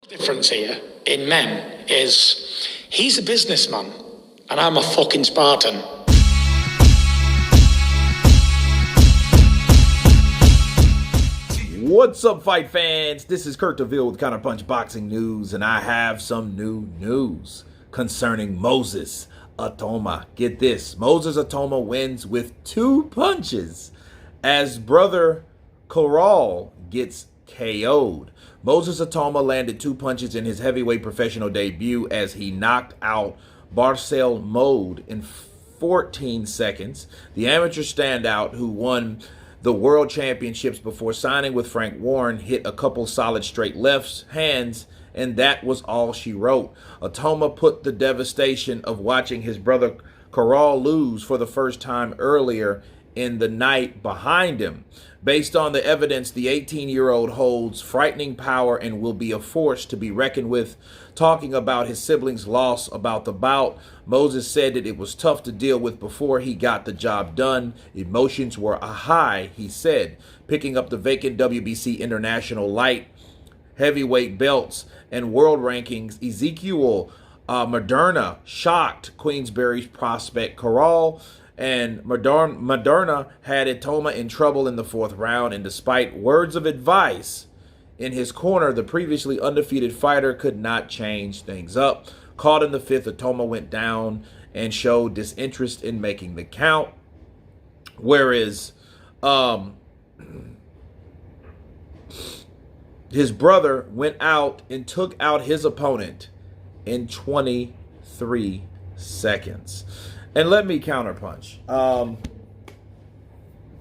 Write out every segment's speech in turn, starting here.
Difference here in men is he's a businessman and I'm a fucking Spartan. What's up, fight fans? This is Kurt DeVille with Counterpunch Boxing News, and I have some new news concerning Moses Itauma. Get this, Moses Itauma wins with 2 punches as brother Corral gets KO'd. Moses Itauma landed 2 punches in his heavyweight professional debut as he knocked out Barcel Mode in 14 seconds. The amateur standout who won the world championships before signing with Frank Warren hit a couple solid straight lefts, hands, and that was all she wrote. Itauma put the devastation of watching his brother Corral lose for the first time earlier in the night behind him. Based on the evidence, the 18-year-old holds frightening power and will be a force to be reckoned with. Talking about his siblings' loss about the bout, Moses said that it was tough to deal with before he got the job done. Emotions were high, he said. Picking up the vacant WBC International Light Heavyweight belts and world rankings, Ezekiel Moderna shocked Queensberry's prospect Corral, and Moderna had Itauma in trouble in the 4th round, and despite words of advice in his corner, the previously undefeated fighter could not change things up. Caught in the 5th, Itauma went down and showed disinterest in making the count, whereas his brother went out and took out his opponent in 23 seconds. And let me counterpunch.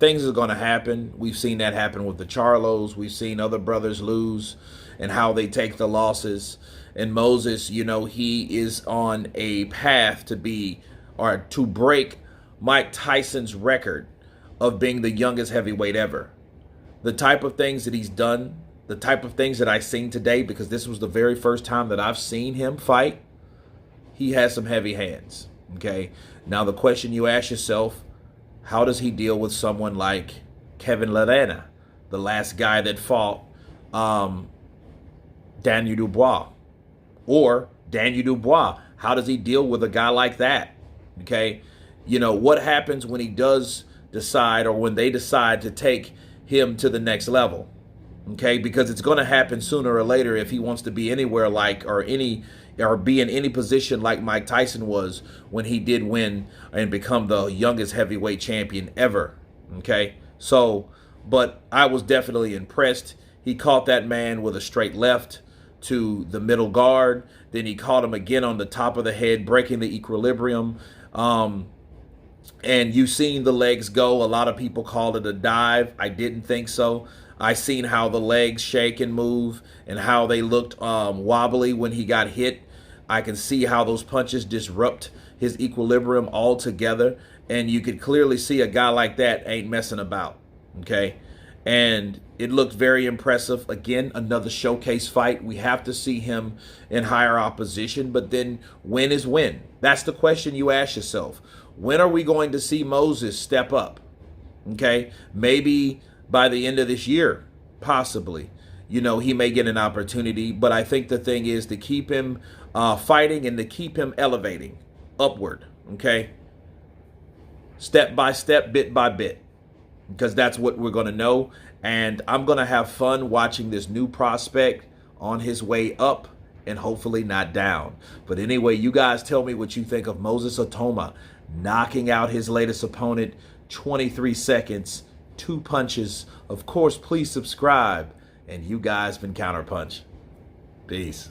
Things are going to happen. We've seen that happen with the Charlos. We've seen other brothers lose and how they take the losses. And Moses, you know, he is on a path to break Mike Tyson's record of being the youngest heavyweight ever. The type of things that he's done, the type of things that I've seen today, because this was the very first time that I've seen him fight, he has some heavy hands. Okay, now the question you ask yourself, how does he deal with someone like Kevin Lerena, the last guy that fought Daniel Dubois? Or Daniel Dubois, how does he deal with a guy like that? Okay, you know, what happens when he does decide, or when they decide to take him to the next level? Okay, because it's going to happen sooner or later if he wants to be anywhere like, or be in any position like Mike Tyson was when he did win and become the youngest heavyweight champion ever. Okay, so, but I was definitely impressed. He caught that man with a straight left to the middle guard. Then he caught him again on the top of the head, breaking the equilibrium. And you've seen the legs go. A lot of people called it a dive. I didn't think so. I seen how the legs shake and move and how they looked wobbly when he got hit. I can see how those punches disrupt his equilibrium altogether. And you could clearly see a guy like that ain't messing about. Okay. And it looked very impressive. Again, another showcase fight. We have to see him in higher opposition. But then when is when? That's the question you ask yourself. When are we going to see Moses step up? Okay. Maybe by the end of this year, possibly, you know, he may get an opportunity. But I think the thing is to keep him fighting and to keep him elevating upward, okay? Step by step, bit by bit, because that's what we're going to know. And I'm going to have fun watching this new prospect on his way up and hopefully not down. But anyway, you guys tell me what you think of Moses Itauma knocking out his latest opponent, 23 seconds. 2 punches. Of course, please subscribe. And you guys been Counterpunch. Peace.